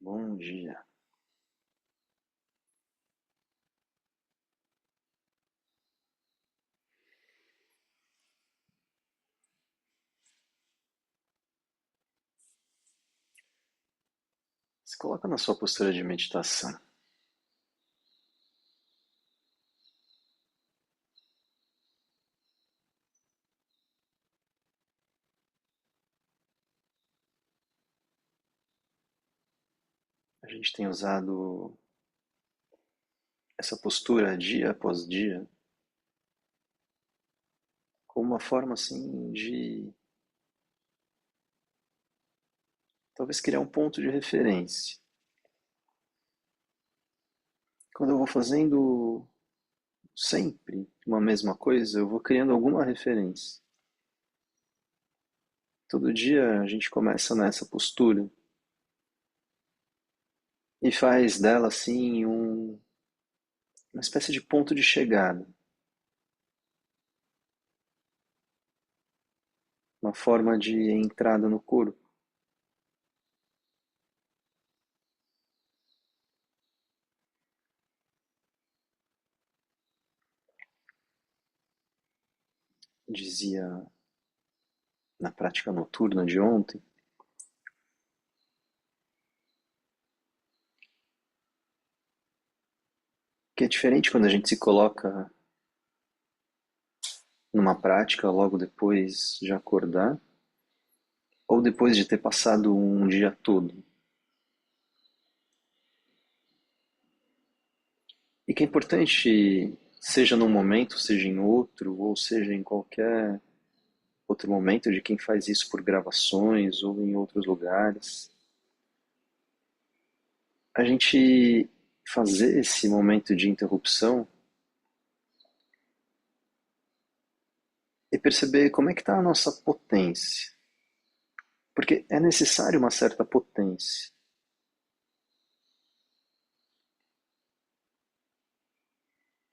Bom dia. Se coloca na sua postura de meditação. A gente tem usado essa postura dia após dia como uma forma assim de talvez criar um ponto de referência. Quando eu vou fazendo sempre uma mesma coisa, eu vou criando alguma referência. Todo dia a gente começa nessa postura e faz dela assim uma espécie de ponto de chegada, uma forma de entrada no corpo. Dizia na prática noturna de ontem que é diferente quando a gente se coloca numa prática logo depois de acordar ou depois de ter passado um dia todo. E que é importante, seja num momento, seja em outro, ou seja em qualquer outro momento de quem faz isso por gravações ou em outros lugares, a gente fazer esse momento de interrupção e perceber como é que está a nossa potência. Porque é necessário uma certa potência.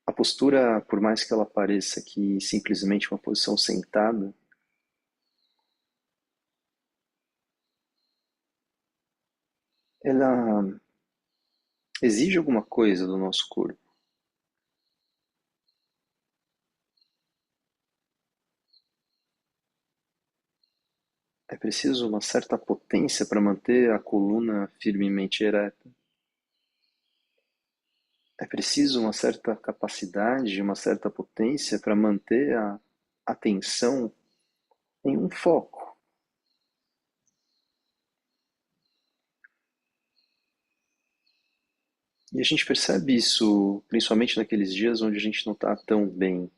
A postura, por mais que ela pareça que simplesmente uma posição sentada, ela exige alguma coisa do nosso corpo. É preciso uma certa potência para manter a coluna firmemente ereta. É preciso uma certa capacidade, uma certa potência para manter a atenção em um foco. E a gente percebe isso principalmente naqueles dias onde a gente não está tão bem.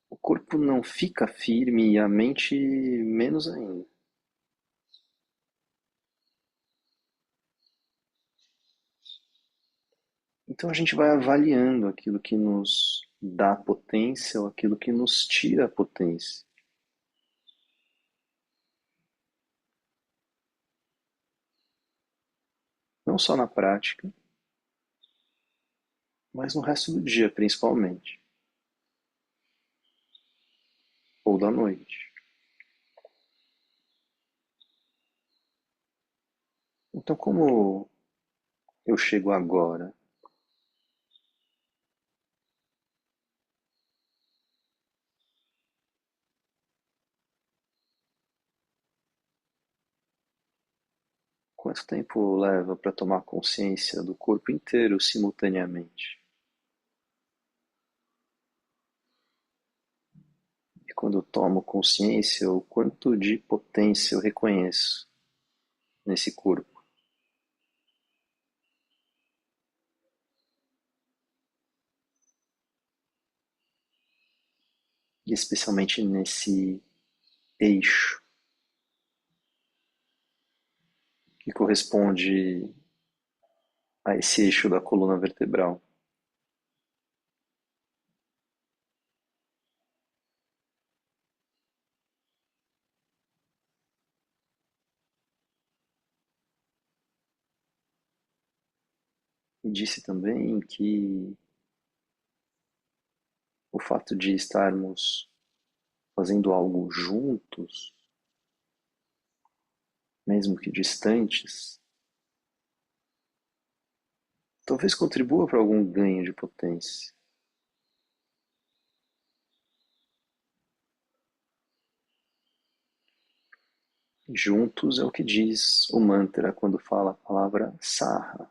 O corpo não fica firme e a mente menos ainda. Então a gente vai avaliando aquilo que nos dá potência ou aquilo que nos tira a potência. Não só na prática, mas no resto do dia, principalmente. Ou da noite. Então, como eu chego agora? Quanto tempo leva para tomar consciência do corpo inteiro simultaneamente? E quando eu tomo consciência, o quanto de potência eu reconheço nesse corpo? E especialmente nesse eixo que corresponde a esse eixo da coluna vertebral. E disse também que o fato de estarmos fazendo algo juntos, mesmo que distantes, talvez contribua para algum ganho de potência. Juntos é o que diz o mantra quando fala a palavra Saha.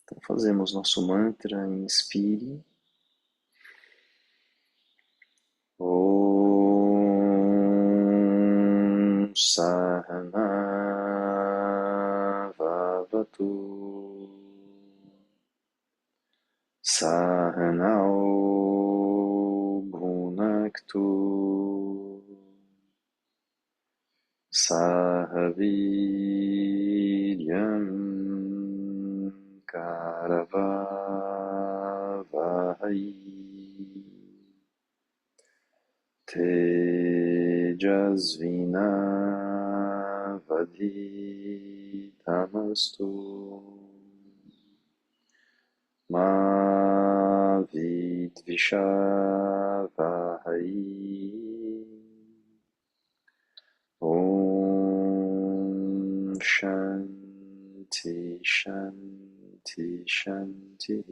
Então fazemos nosso mantra, inspire. Om Sahana Vavatu Sahanao Bhunaktu Sahaviryam Karavavai Tejasvinavadhitamastu Ma Vidvishavahai Om Shanti Shanti Shanti.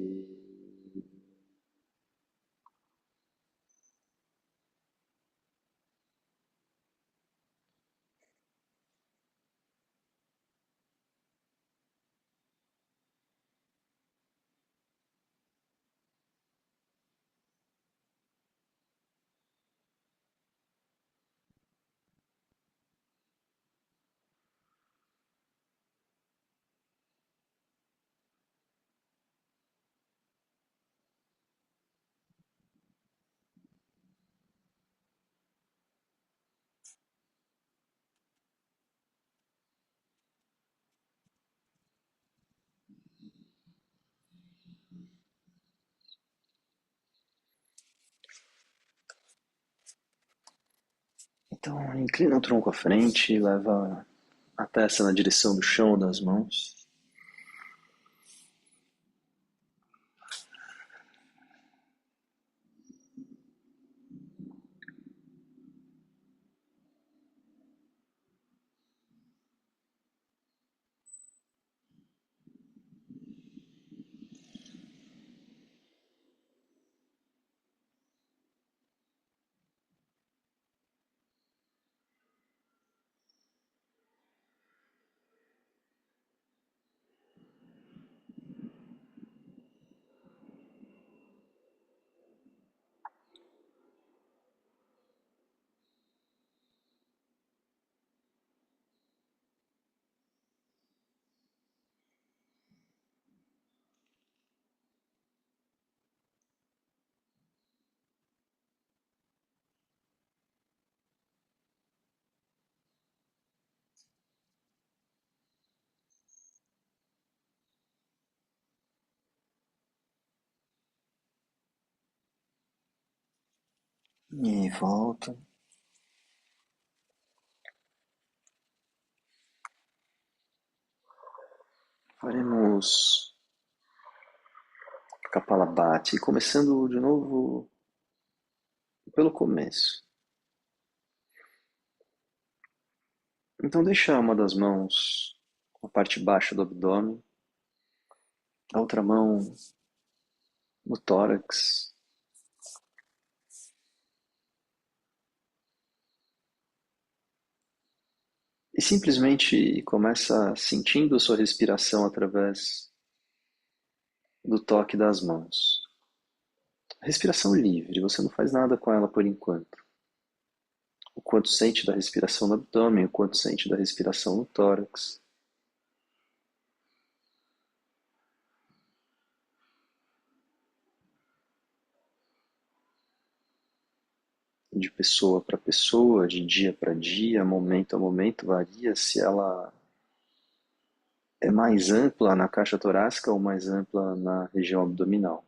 Então, inclina o tronco à frente, leva a testa na direção do chão das mãos. E volta. Faremos Kapalabhati, começando de novo pelo começo. Então deixa uma das mãos na parte baixa do abdômen, a outra mão no tórax. E simplesmente começa sentindo a sua respiração através do toque das mãos. Respiração livre, você não faz nada com ela por enquanto. O quanto sente da respiração no abdômen, o quanto sente da respiração no tórax. De pessoa para pessoa, de dia para dia, momento a momento, varia se ela é mais ampla na caixa torácica ou mais ampla na região abdominal.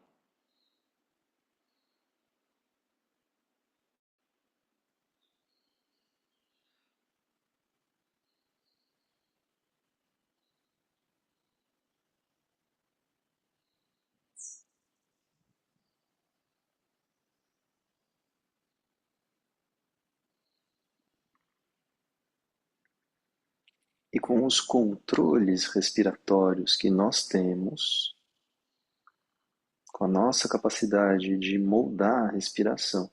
E com os controles respiratórios que nós temos, com a nossa capacidade de moldar a respiração,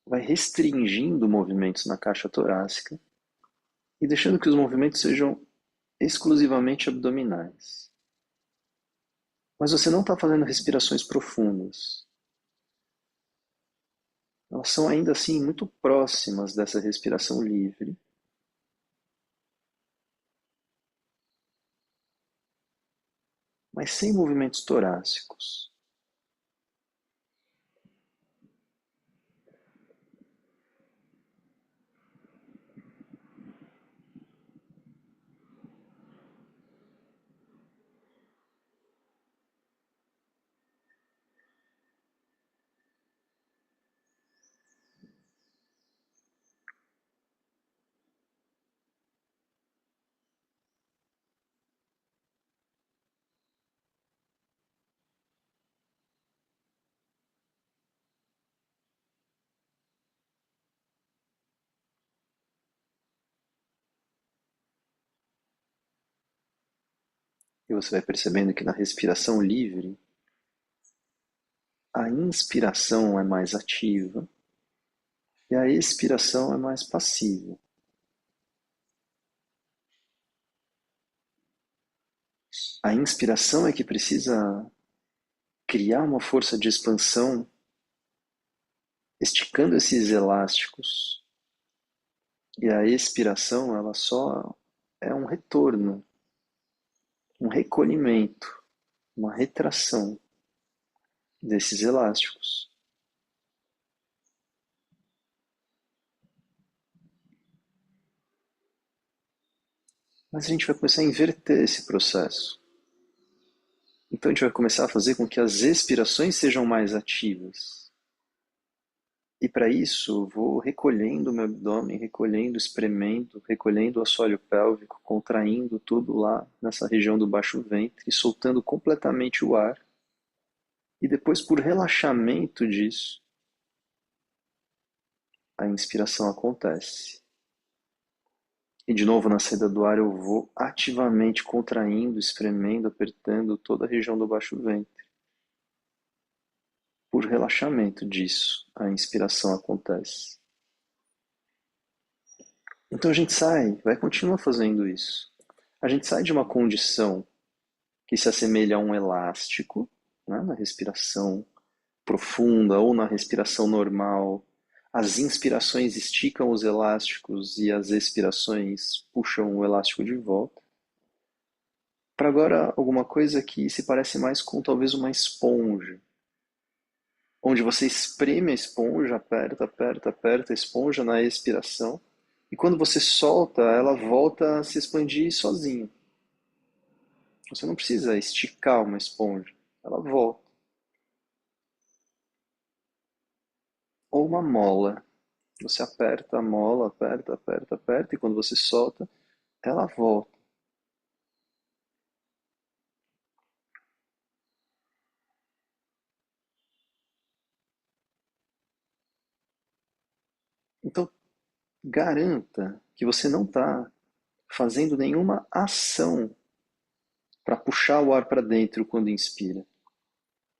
vai restringindo movimentos na caixa torácica e deixando que os movimentos sejam exclusivamente abdominais. Mas você não está fazendo respirações profundas. Elas são ainda assim muito próximas dessa respiração livre. Mas sem movimentos torácicos. E você vai percebendo que na respiração livre, a inspiração é mais ativa e a expiração é mais passiva. A inspiração é que precisa criar uma força de expansão, esticando esses elásticos. E a expiração, ela só é um retorno, um recolhimento, uma retração desses elásticos. Mas a gente vai começar a inverter esse processo. Então a gente vai começar a fazer com que as expirações sejam mais ativas. E para isso, eu vou recolhendo o meu abdômen, recolhendo, espremendo, recolhendo o assoalho pélvico, contraindo tudo lá nessa região do baixo ventre, e soltando completamente o ar. E depois, por relaxamento disso, a inspiração acontece. E de novo, na saída do ar, eu vou ativamente contraindo, espremendo, apertando toda a região do baixo ventre. Por relaxamento disso, a inspiração acontece. Então a gente sai, vai continuar fazendo isso. A gente sai de uma condição que se assemelha a um elástico, né, na respiração profunda ou na respiração normal. As inspirações esticam os elásticos e as expirações puxam o elástico de volta. Para agora, alguma coisa que se parece mais com talvez uma esponja, onde você espreme a esponja, aperta, aperta, aperta a esponja na expiração, e quando você solta, ela volta a se expandir sozinha. Você não precisa esticar uma esponja, ela volta. Ou uma mola. Você aperta a mola, aperta, aperta, aperta, e quando você solta, ela volta. Então, garanta que você não está fazendo nenhuma ação para puxar o ar para dentro quando inspira.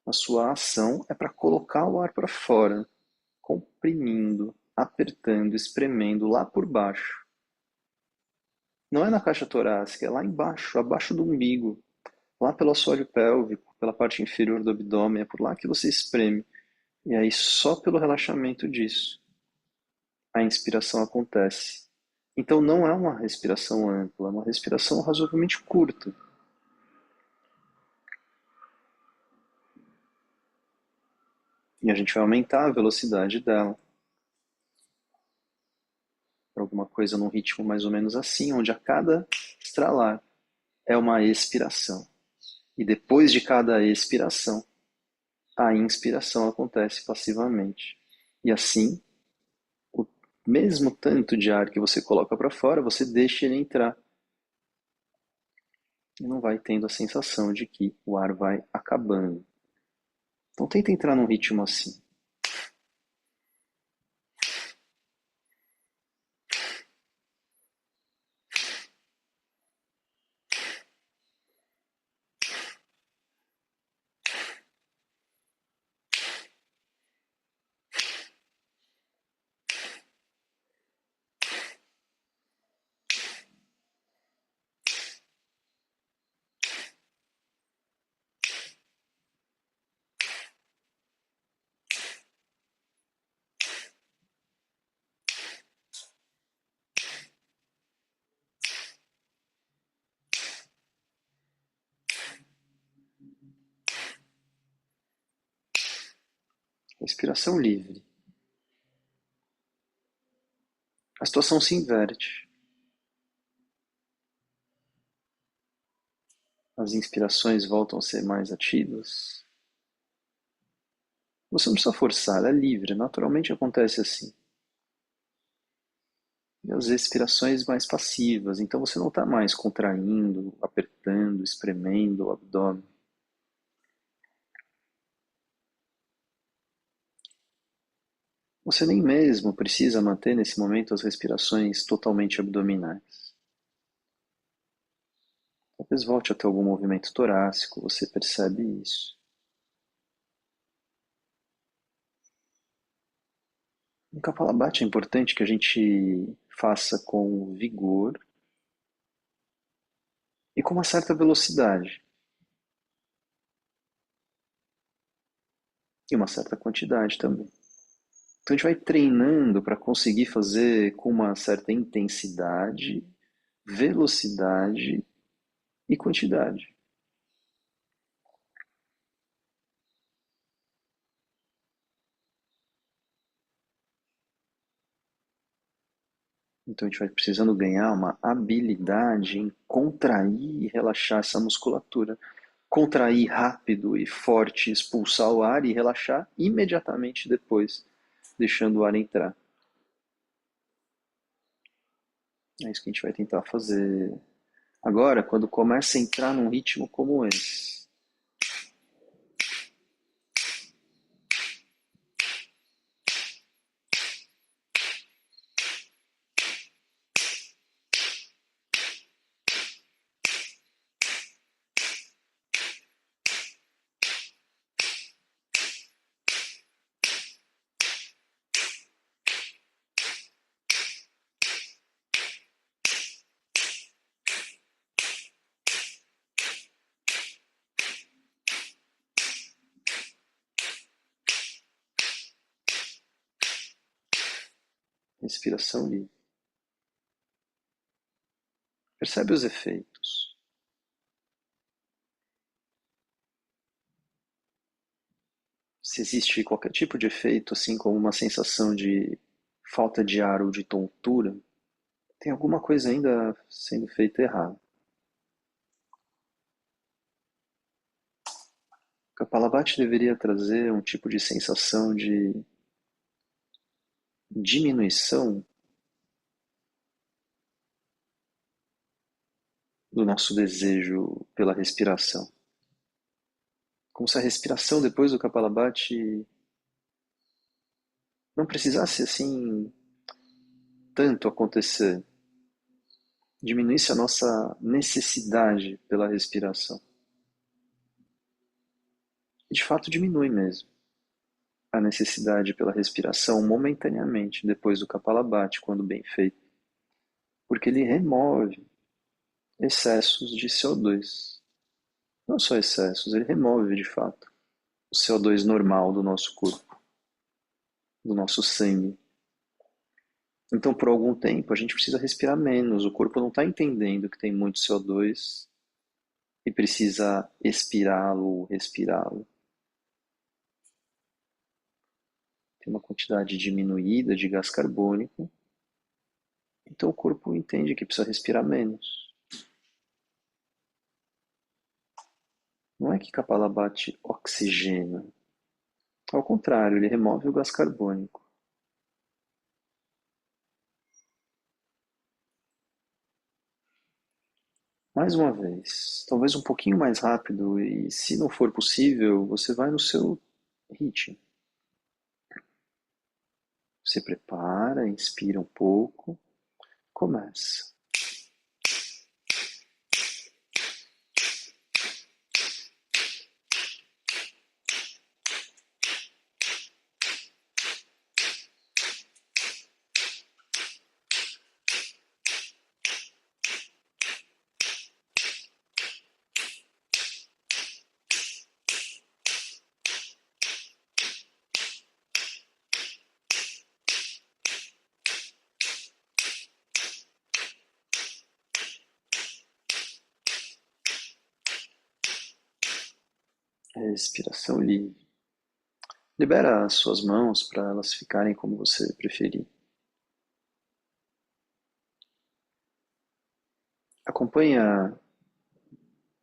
A sua ação é para colocar o ar para fora, comprimindo, apertando, espremendo lá por baixo. Não é na caixa torácica, é lá embaixo, abaixo do umbigo, lá pelo assoalho pélvico, pela parte inferior do abdômen, é por lá que você espreme. E aí, só pelo relaxamento disso, a inspiração acontece. Então não é uma respiração ampla, é uma respiração razoavelmente curta. E a gente vai aumentar a velocidade dela para alguma coisa num ritmo mais ou menos assim, onde a cada estralar é uma expiração. E depois de cada expiração, a inspiração acontece passivamente. E assim, o mesmo tanto de ar que você coloca para fora, você deixa ele entrar. E não vai tendo a sensação de que o ar vai acabando. Então tenta entrar num ritmo assim. Respiração livre. A situação se inverte. As inspirações voltam a ser mais ativas. Você não precisa forçar, ela é livre, naturalmente acontece assim. E as respirações mais passivas, então você não está mais contraindo, apertando, espremendo o abdômen. Você nem mesmo precisa manter nesse momento as respirações totalmente abdominais. Talvez volte a ter algum movimento torácico, você percebe isso. No Kapalabhati é importante que a gente faça com vigor e com uma certa velocidade e uma certa quantidade também. Então a gente vai treinando para conseguir fazer com uma certa intensidade, velocidade e quantidade. Então a gente vai precisando ganhar uma habilidade em contrair e relaxar essa musculatura. Contrair rápido e forte, expulsar o ar e relaxar imediatamente depois, deixando o ar entrar. É isso que a gente vai tentar fazer agora, quando começa a entrar num ritmo como esse. Respiração livre. Percebe os efeitos. Se existe qualquer tipo de efeito, assim como uma sensação de falta de ar ou de tontura, tem alguma coisa ainda sendo feita errado. Kapalabhati deveria trazer um tipo de sensação de diminuição do nosso desejo pela respiração. Como se a respiração depois do Kapalabhati não precisasse assim tanto acontecer. Diminuísse a nossa necessidade pela respiração. E de fato diminui mesmo a necessidade pela respiração momentaneamente depois do Kapalabhati, quando bem feito. Porque ele remove excessos de CO2. Não só excessos, ele remove de fato o CO2 normal do nosso corpo, do nosso sangue. Então, por algum tempo, a gente precisa respirar menos. O corpo não está entendendo que tem muito CO2 e precisa expirá-lo, respirá-lo. Tem uma quantidade diminuída de gás carbônico, então o corpo entende que precisa respirar menos. Não é que Kapalabhati oxigena, ao contrário, ele remove o gás carbônico. Mais uma vez, talvez um pouquinho mais rápido e, se não for possível, você vai no seu ritmo. Se prepara, inspira um pouco, começa. Respiração livre. Libera as suas mãos para elas ficarem como você preferir. Acompanha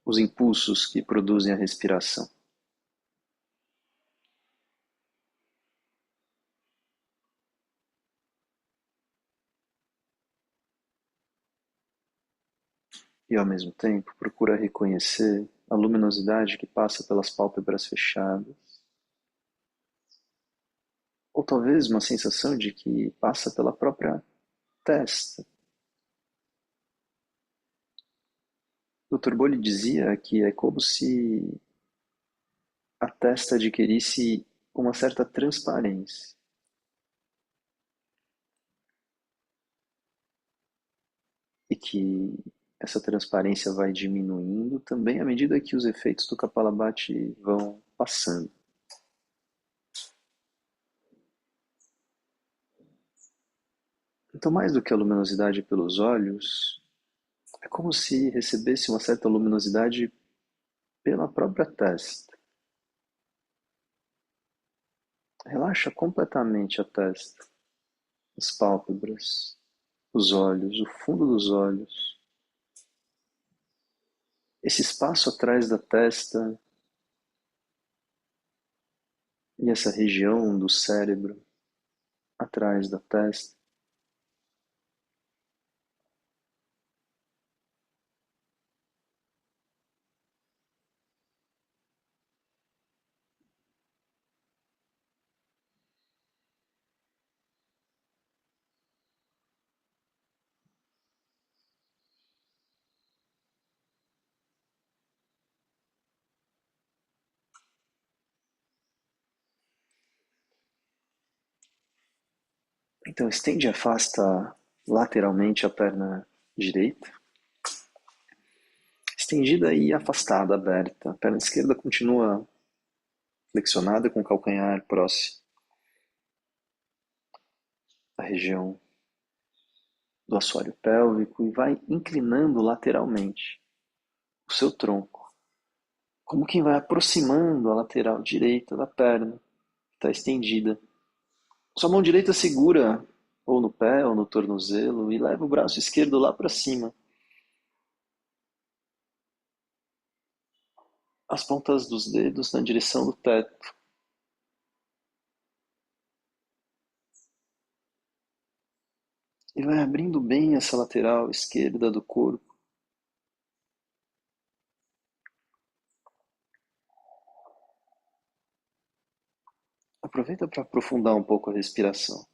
os impulsos que produzem a respiração. E ao mesmo tempo procura reconhecer a luminosidade que passa pelas pálpebras fechadas, ou talvez uma sensação de que passa pela própria testa. O Dr. Bolli dizia que é como se a testa adquirisse uma certa transparência e que essa transparência vai diminuindo também à medida que os efeitos do Kapalabhati vão passando. Então, mais do que a luminosidade pelos olhos, é como se recebesse uma certa luminosidade pela própria testa. Relaxa completamente a testa, as pálpebras, os olhos, o fundo dos olhos. Esse espaço atrás da testa e essa região do cérebro atrás da testa. Então estende e afasta lateralmente a perna direita, estendida e afastada, aberta. A perna esquerda continua flexionada com o calcanhar próximo à região do assoalho pélvico e vai inclinando lateralmente o seu tronco, como quem vai aproximando a lateral direita da perna, que está estendida. Sua mão direita segura ou no pé ou no tornozelo e leva o braço esquerdo lá para cima. As pontas dos dedos na direção do teto. E vai abrindo bem essa lateral esquerda do corpo. Aproveita para aprofundar um pouco a respiração.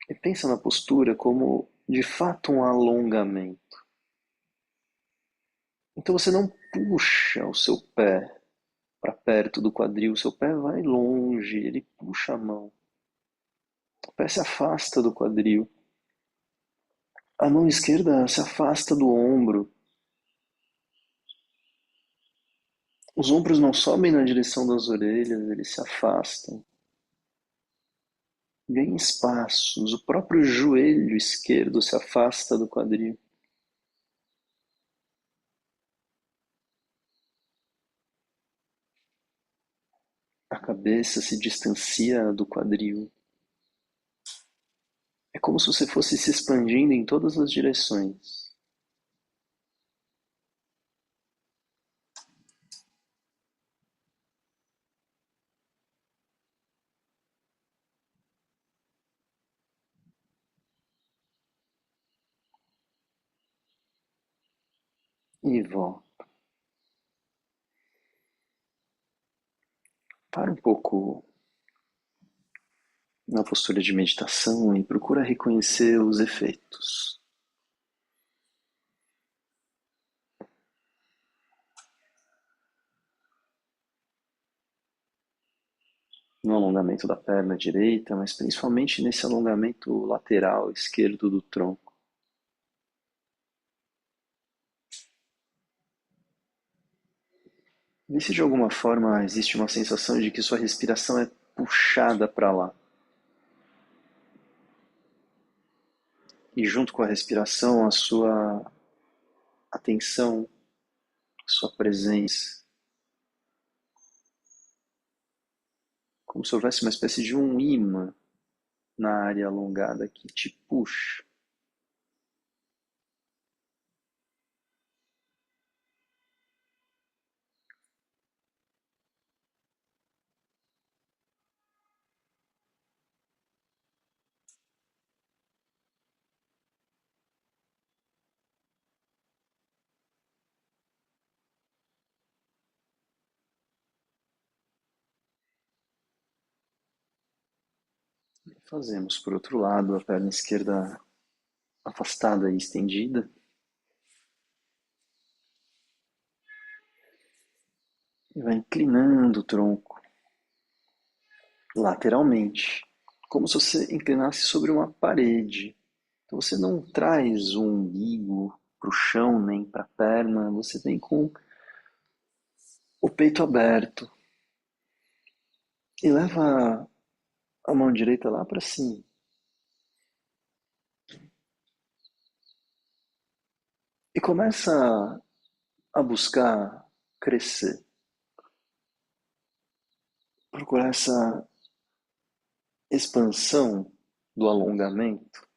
E pensa na postura como de fato um alongamento. Então você não puxa o seu pé para perto do quadril, o seu pé vai longe, ele puxa a mão. O pé se afasta do quadril. A mão esquerda se afasta do ombro. Os ombros não sobem na direção das orelhas, eles se afastam. Ganha espaços. O próprio joelho esquerdo se afasta do quadril. A cabeça se distancia do quadril. É como se você fosse se expandindo em todas as direções. E volta. Para um pouco na postura de meditação e procura reconhecer os efeitos. No alongamento da perna direita, mas principalmente nesse alongamento lateral esquerdo do tronco. Vê se de alguma forma existe uma sensação de que sua respiração é puxada para lá. E junto com a respiração, a sua atenção, sua presença, como se houvesse uma espécie de um imã na área alongada que te puxa. Fazemos, por outro lado, a perna esquerda afastada e estendida. E vai inclinando o tronco lateralmente, como se você inclinasse sobre uma parede. Então você não traz o umbigo para o chão nem para a perna, você vem com o peito aberto e leva a mão direita lá para cima. E começa a buscar crescer, procurar essa expansão do alongamento,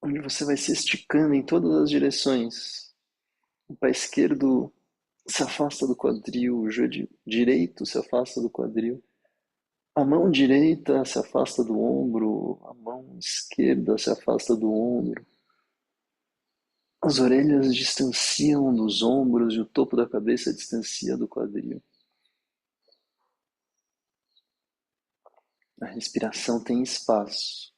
onde você vai se esticando em todas as direções. O pé esquerdo se afasta do quadril, o joelho direito se afasta do quadril, a mão direita se afasta do ombro, a mão esquerda se afasta do ombro, as orelhas distanciam dos ombros e o topo da cabeça distancia do quadril. A respiração tem espaço.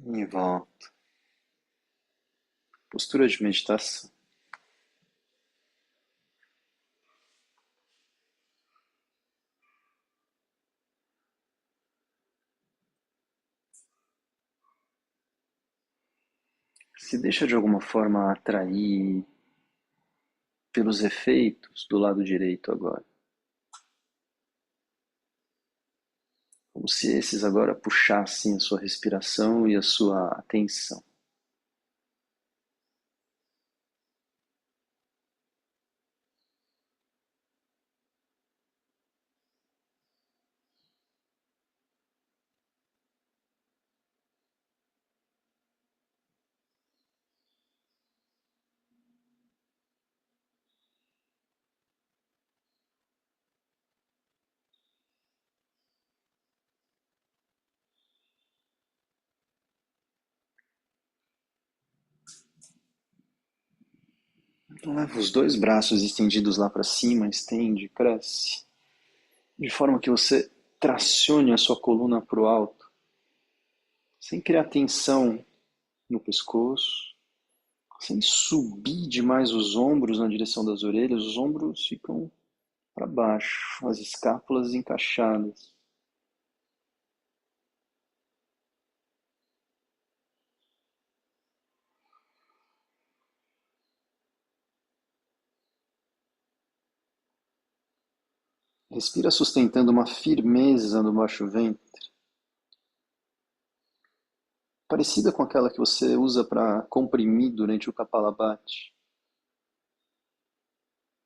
E volta. Postura de meditação. Se deixa de alguma forma atrair pelos efeitos do lado direito agora. Como se esses agora puxassem a sua respiração e a sua atenção. Então leva os dois braços estendidos lá para cima, estende, cresce, de forma que você tracione a sua coluna para o alto, sem criar tensão no pescoço, sem subir demais os ombros na direção das orelhas, os ombros ficam para baixo, as escápulas encaixadas. Respira sustentando uma firmeza no baixo ventre, parecida com aquela que você usa para comprimir durante o Kapalabhati.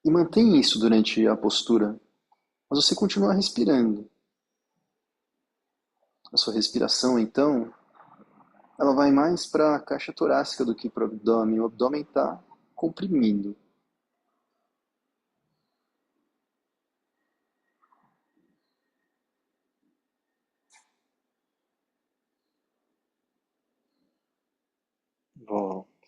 E mantém isso durante a postura, mas você continua respirando. A sua respiração, então, ela vai mais para a caixa torácica do que para o abdômen. O abdômen está comprimido. Volta.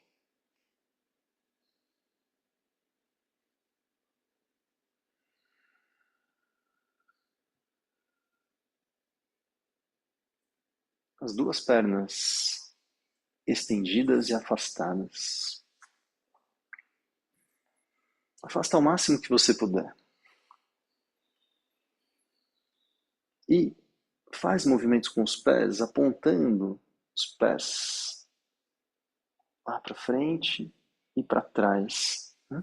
as duas pernas estendidas e afastadas. Afasta ao máximo que você puder. E faz movimentos com os pés, apontando os pés lá para frente e para trás. Né?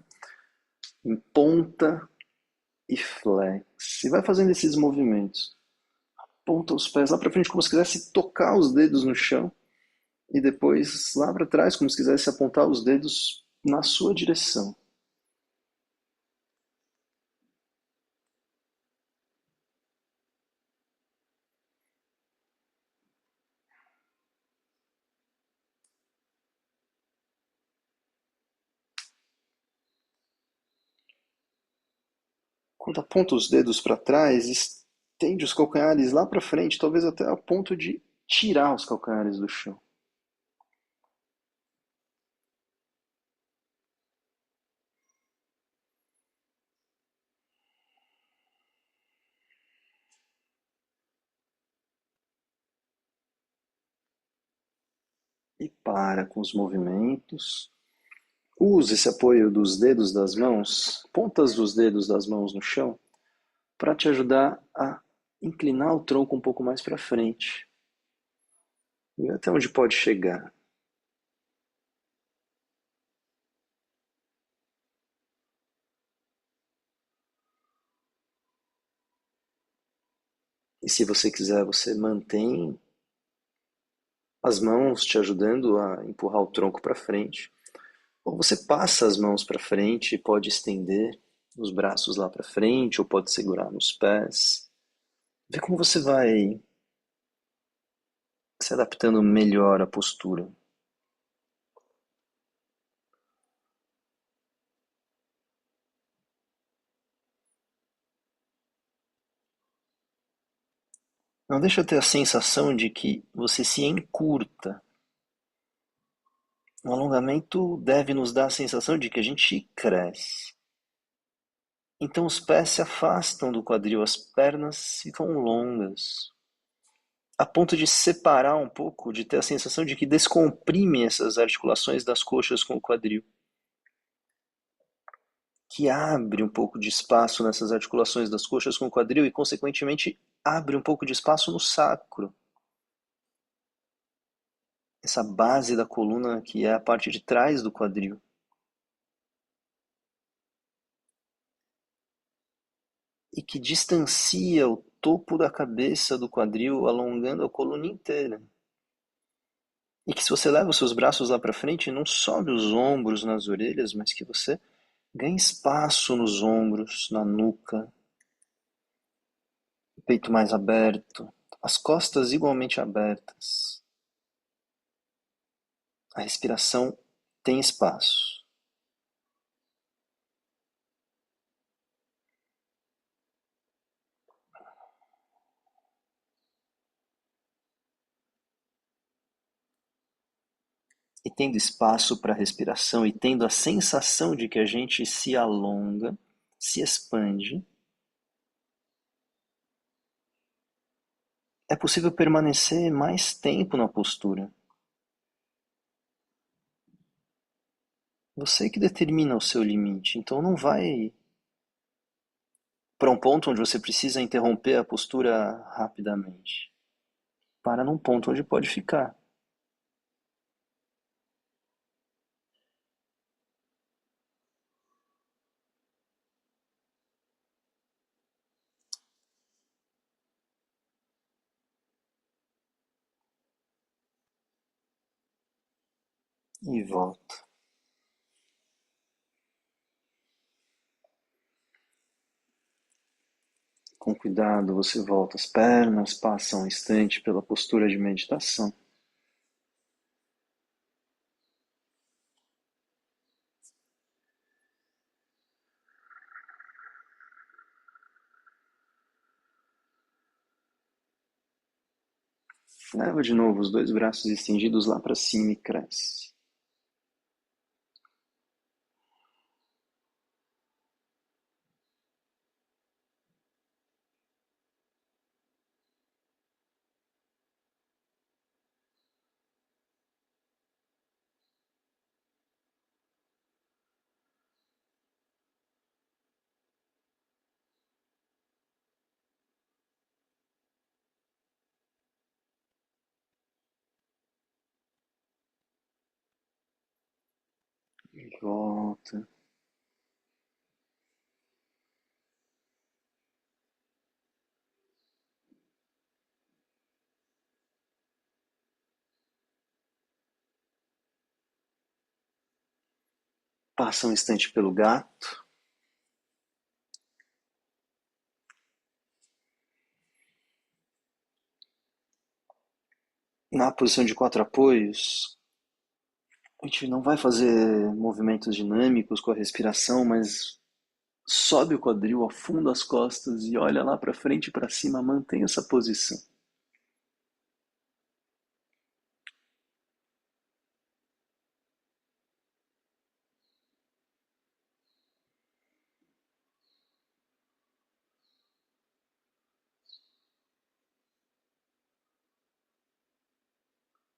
Em ponta e flex. E vai fazendo esses movimentos. Aponta os pés lá para frente como se quisesse tocar os dedos no chão. E depois lá para trás como se quisesse apontar os dedos na sua direção. Quando aponta os dedos para trás, estende os calcanhares lá para frente, talvez até a ponto de tirar os calcanhares do chão. E para com os movimentos. Use esse apoio dos dedos das mãos, pontas dos dedos das mãos no chão, para te ajudar a inclinar o tronco um pouco mais para frente. E até onde pode chegar. E se você quiser, você mantém as mãos te ajudando a empurrar o tronco para frente. Ou você passa as mãos para frente e pode estender os braços lá para frente, ou pode segurar nos pés. Vê como você vai se adaptando melhor à postura. Não deixa ter a sensação de que você se encurta. O alongamento deve nos dar a sensação de que a gente cresce. Então os pés se afastam do quadril, as pernas ficam longas, a ponto de separar um pouco, de ter a sensação de que descomprime essas articulações das coxas com o quadril, que abre um pouco de espaço nessas articulações das coxas com o quadril e, consequentemente, abre um pouco de espaço no sacro. Essa base da coluna que é a parte de trás do quadril. E que distancia o topo da cabeça do quadril, alongando a coluna inteira. E que se você leva os seus braços lá para frente, não sobe os ombros nas orelhas, mas que você ganha espaço nos ombros, na nuca, o peito mais aberto, as costas igualmente abertas. A respiração tem espaço. E tendo espaço para a respiração e tendo a sensação de que a gente se alonga, se expande, é possível permanecer mais tempo na postura. Você que determina o seu limite, então não vai para um ponto onde você precisa interromper a postura rapidamente. Para num ponto onde pode ficar. E volta. Com cuidado, você volta as pernas, passa um instante pela postura de meditação. Leva de novo os dois braços estendidos lá para cima e cresce. E volta. Passa um instante pelo gato. Na posição de quatro apoios, a gente não vai fazer movimentos dinâmicos com a respiração, mas sobe o quadril, afunda as costas e olha lá para frente e para cima, mantém essa posição.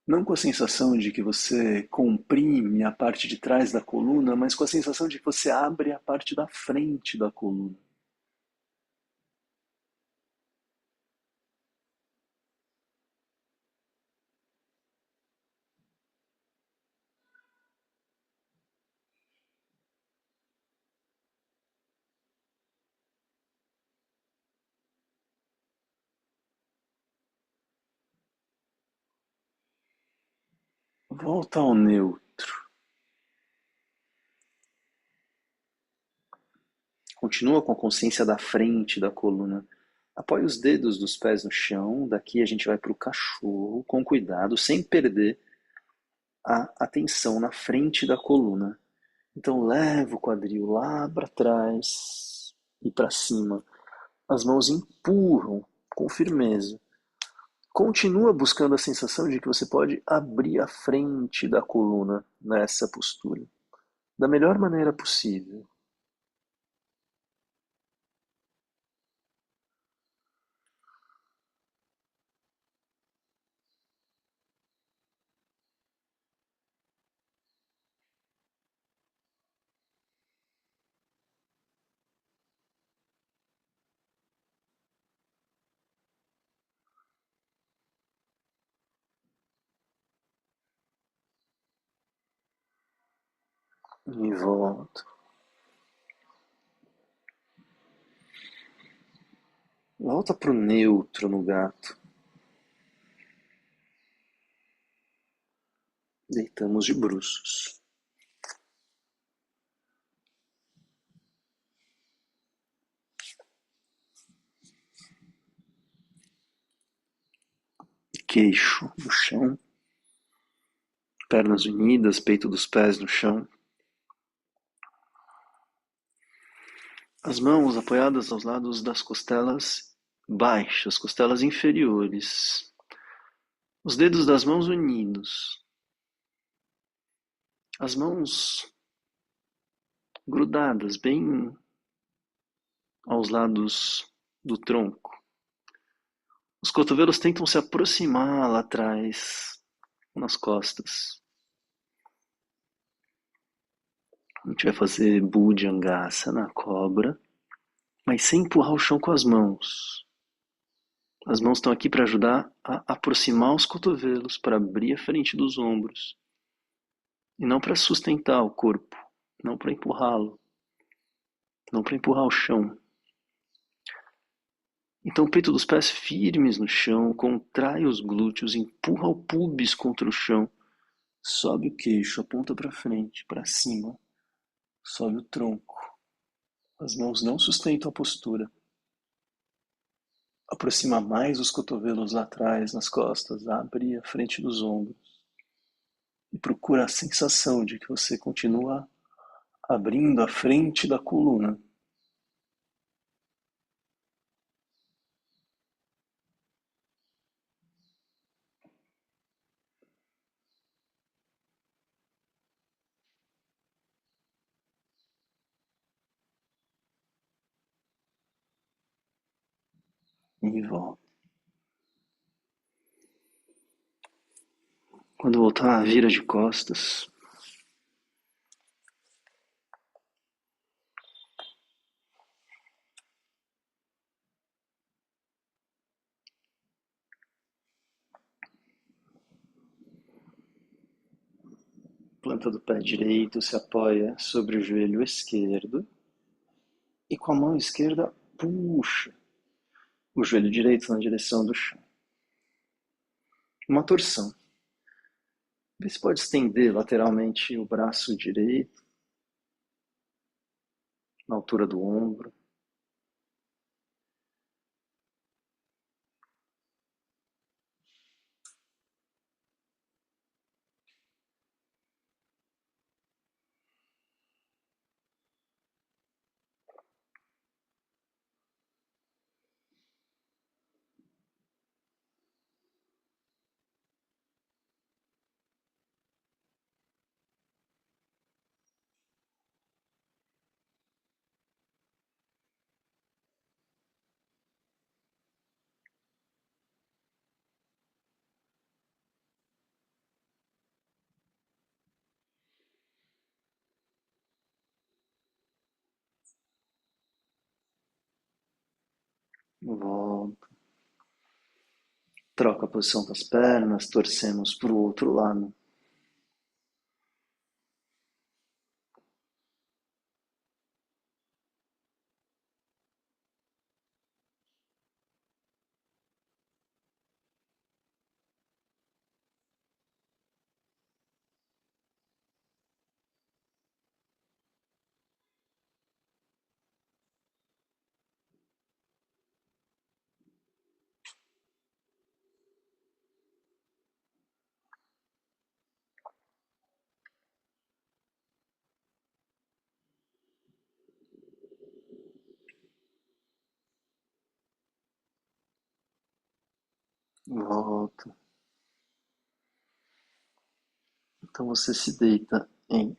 Não com a sensação de que você comprime a parte de trás da coluna, mas com a sensação de que você abre a parte da frente da coluna. Volta ao neutro. Continua com a consciência da frente da coluna. Apoie os dedos dos pés no chão. Daqui a gente vai para o cachorro, com cuidado, sem perder a atenção na frente da coluna. Então leva o quadril lá para trás e para cima. As mãos empurram com firmeza. Continua buscando a sensação de que você pode abrir a frente da coluna nessa postura, da melhor maneira possível. E volta. Volta para o neutro no gato. Deitamos de bruços. Queixo no chão. Pernas unidas, peito dos pés no chão. As mãos apoiadas aos lados das costelas baixas, costelas inferiores. Os dedos das mãos unidos. As mãos grudadas bem aos lados do tronco. Os cotovelos tentam se aproximar lá atrás, nas costas. A gente vai fazer Bhujangasana na cobra, mas sem empurrar o chão com as mãos. As mãos estão aqui para ajudar a aproximar os cotovelos, para abrir a frente dos ombros. E não para sustentar o corpo, não para empurrá-lo, não para empurrar o chão. Então, o peito dos pés firmes no chão, contrai os glúteos, empurra o pubis contra o chão, sobe o queixo, aponta para frente, para cima, sobe o tronco. As mãos não sustentam a postura. Aproxima mais os cotovelos lá atrás, nas costas, abre a frente dos ombros. E procura a sensação de que você continua abrindo a frente da coluna. E volta. Quando voltar, vira de costas. Planta planta do pé direito se apoia sobre o joelho esquerdo e com a mão esquerda puxa o joelho direito na direção do chão. Uma torção. Vê se pode estender lateralmente o braço direito, na altura do ombro. Volta. Troca a posição das pernas, torcemos para o outro lado. Volta. Então você se deita em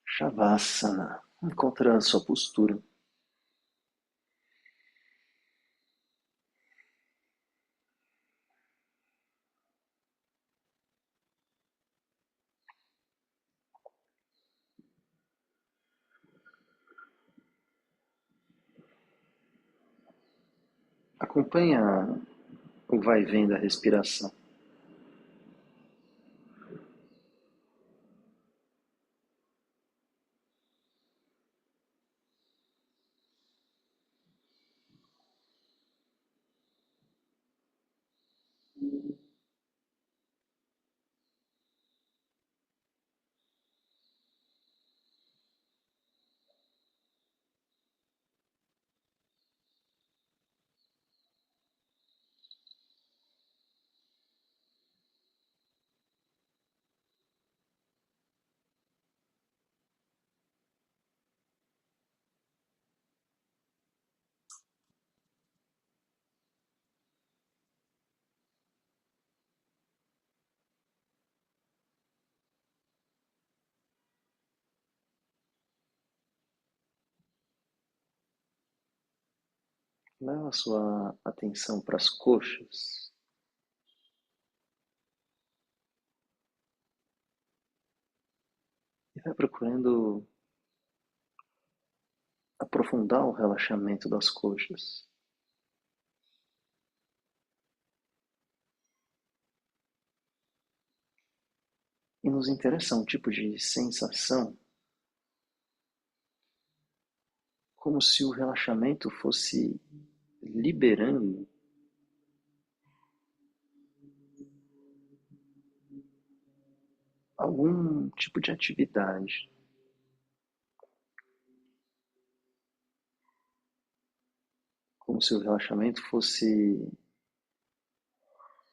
Shavasana, encontrando a sua postura. Acompanha o vai e vem da respiração. Leva a sua atenção para as coxas e vai procurando aprofundar o relaxamento das coxas. E nos interessa um tipo de sensação, como se o relaxamento fosse liberando algum tipo de atividade. Como se o relaxamento fosse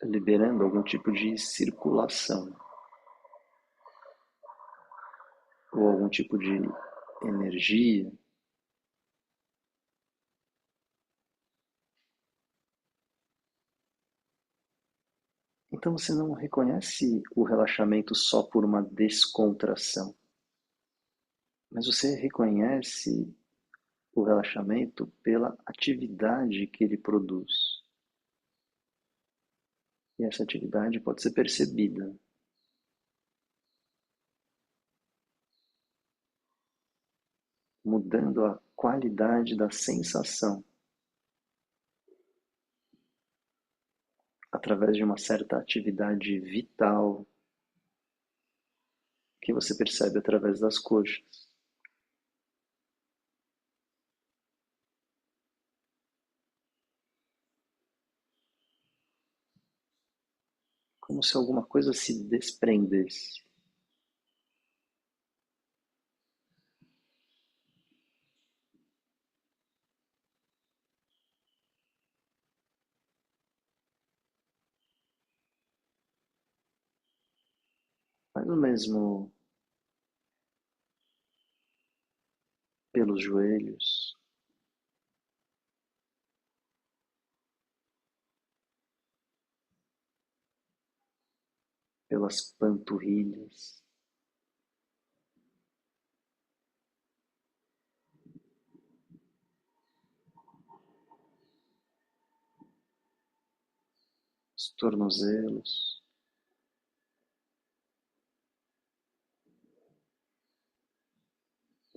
liberando algum tipo de circulação ou algum tipo de energia. Então você não reconhece o relaxamento só por uma descontração, mas você reconhece o relaxamento pela atividade que ele produz. E essa atividade pode ser percebida. Mudando a qualidade da sensação através de uma certa atividade vital que você percebe através das coxas. Como se alguma coisa se desprendesse. Faz o mesmo pelos joelhos, pelas panturrilhas, os tornozelos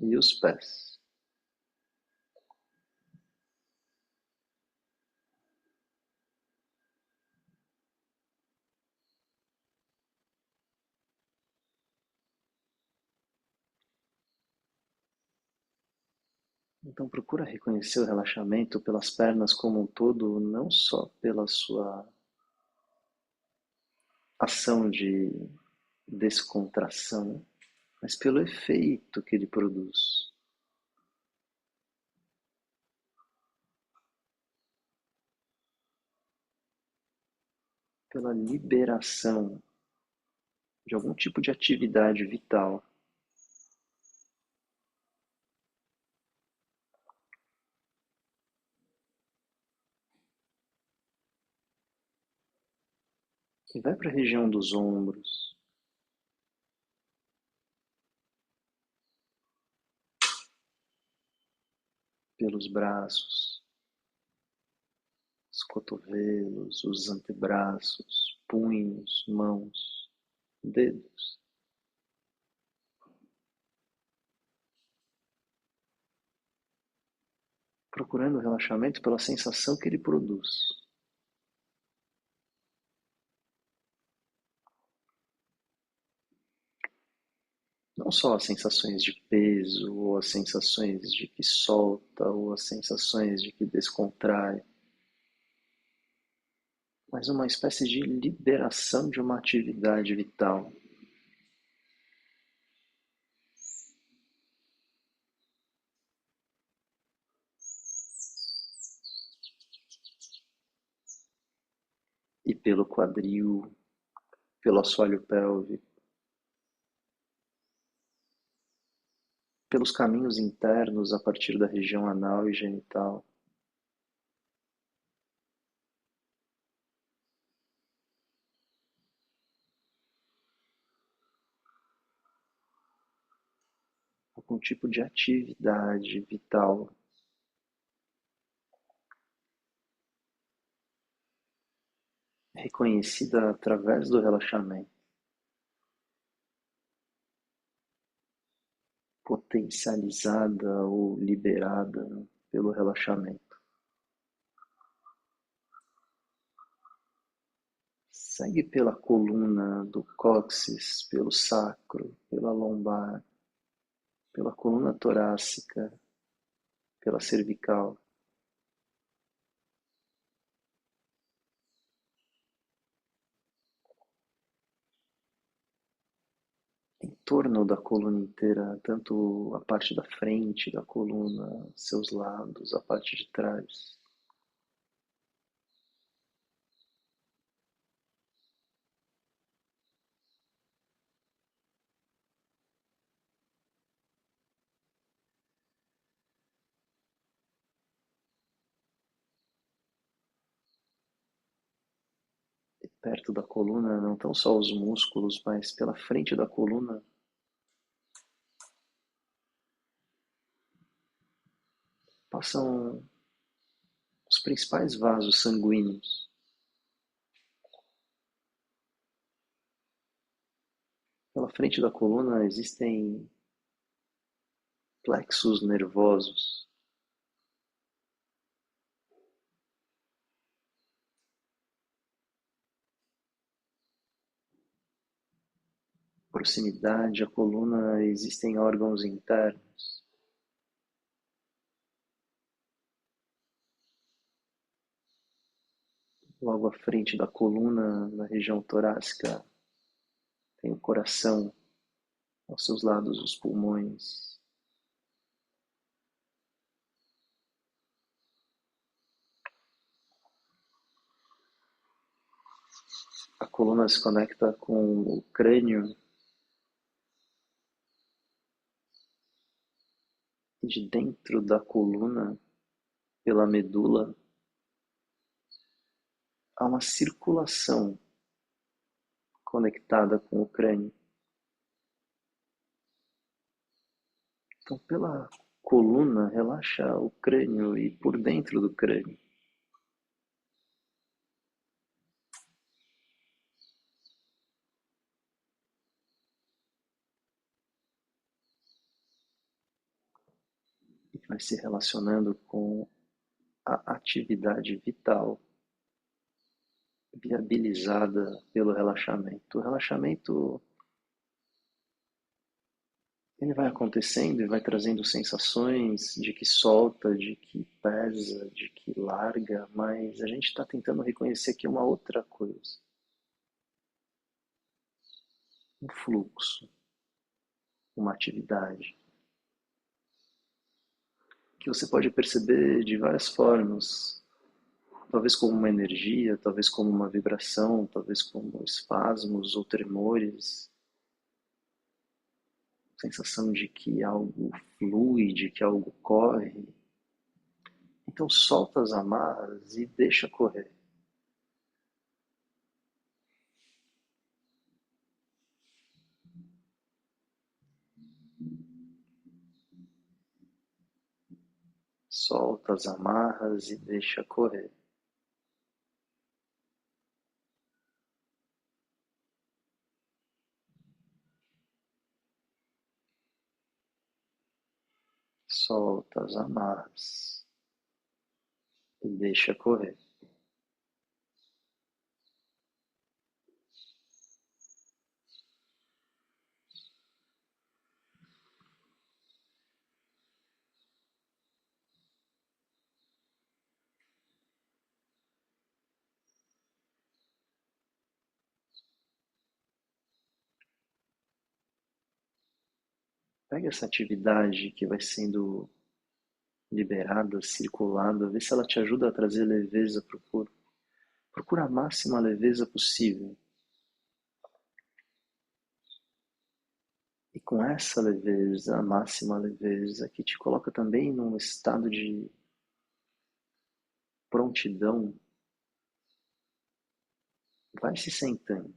e os pés. Então procura reconhecer o relaxamento pelas pernas como um todo, não só pela sua ação de descontração, mas pelo efeito que ele produz, pela liberação de algum tipo de atividade vital. E vai para a região dos ombros, pelos braços, os cotovelos, os antebraços, punhos, mãos, dedos. Procurando o relaxamento pela sensação que ele produz. Não só as sensações de peso, ou as sensações de que solta, ou as sensações de que descontrai, mas uma espécie de liberação de uma atividade vital. E pelo quadril, pelo assoalho pélvico, pelos caminhos internos a partir da região anal e genital. Algum tipo de atividade vital reconhecida através do relaxamento, potencializada ou liberada pelo relaxamento. Segue pela coluna do cóccix, pelo sacro, pela lombar, pela coluna torácica, pela cervical, em torno da coluna inteira, tanto a parte da frente da coluna, seus lados, a parte de trás. E perto da coluna, não tão só os músculos, mas pela frente da coluna, passam os principais vasos sanguíneos. Pela frente da coluna existem plexos nervosos, proximidade à coluna existem órgãos internos. Logo à frente da coluna, na região torácica, tem o coração, aos seus lados os pulmões. A coluna se conecta com o crânio e de dentro da coluna, pela medula, há uma circulação conectada com o crânio. Então, pela coluna, relaxa o crânio e por dentro do crânio. E vai se relacionando com a atividade vital viabilizada pelo relaxamento. O relaxamento ele vai acontecendo e vai trazendo sensações de que solta, de que pesa, de que larga, mas a gente está tentando reconhecer aqui uma outra coisa, um fluxo, uma atividade, que você pode perceber de várias formas, talvez como uma energia, talvez como uma vibração, talvez como espasmos ou tremores, sensação de que algo flui, de que algo corre. Então solta as amarras e deixa correr. Solta as amarras e deixa correr. Solta as amarras e deixa correr. Pega essa atividade que vai sendo liberada, circulada, vê se ela te ajuda a trazer leveza para o corpo. Procura a máxima leveza possível. E com essa leveza, a máxima leveza, que te coloca também num estado de prontidão, vai se sentando.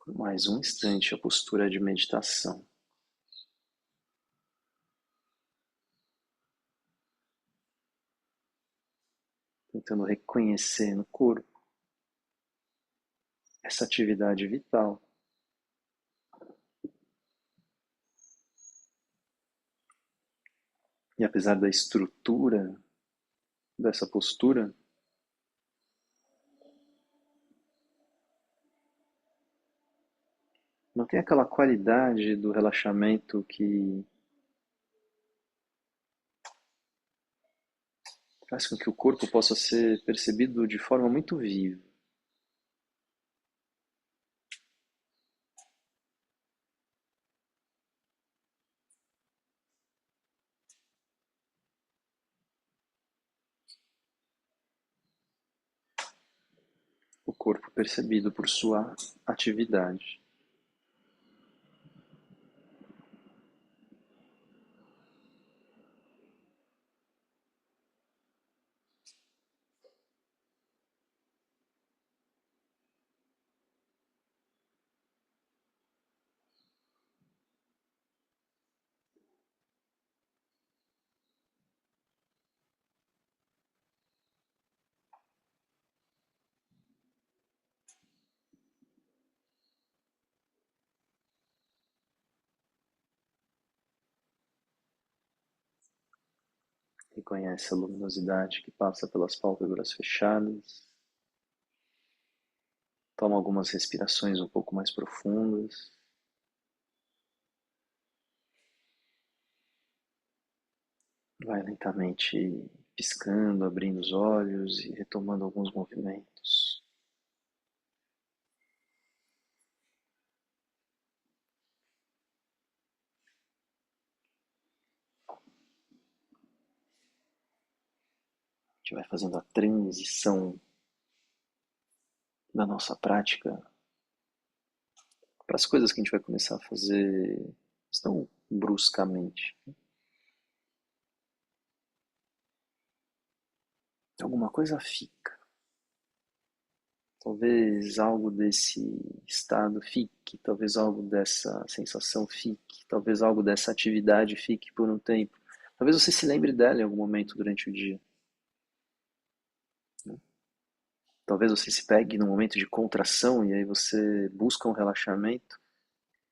Por mais um instante, a postura de meditação. Tentando reconhecer no corpo essa atividade vital. E apesar da estrutura dessa postura, não tem aquela qualidade do relaxamento que faz com que o corpo possa ser percebido de forma muito viva. O corpo percebido por sua atividade. Reconhece a luminosidade que passa pelas pálpebras fechadas. Toma algumas respirações um pouco mais profundas. Vai lentamente piscando, abrindo os olhos e retomando alguns movimentos. A gente vai fazendo a transição da nossa prática para as coisas que a gente vai começar a fazer não bruscamente. Alguma coisa fica. Talvez algo desse estado fique, talvez algo dessa sensação fique, talvez algo dessa atividade fique por um tempo. Talvez você se lembre dela em algum momento durante o dia. Talvez você se pegue num momento de contração e aí você busca um relaxamento,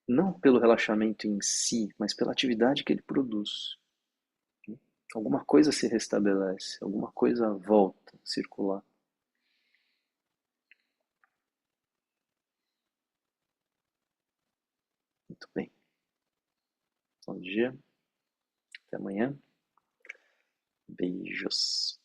não pelo relaxamento em si, mas pela atividade que ele produz. Alguma coisa se restabelece, alguma coisa volta a circular. Muito bem. Bom dia. Até amanhã. Beijos.